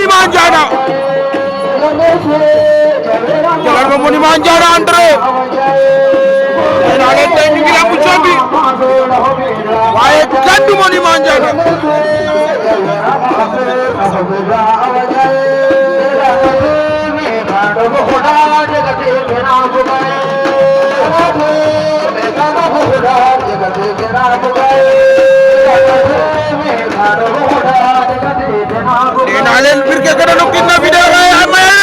monument jaana jëlal ma monument jaana André nee naa leen tey ñu ngi lambu combi waaye kenn du monument jaana nee naa leen bir ke kada no kinna video ay amaya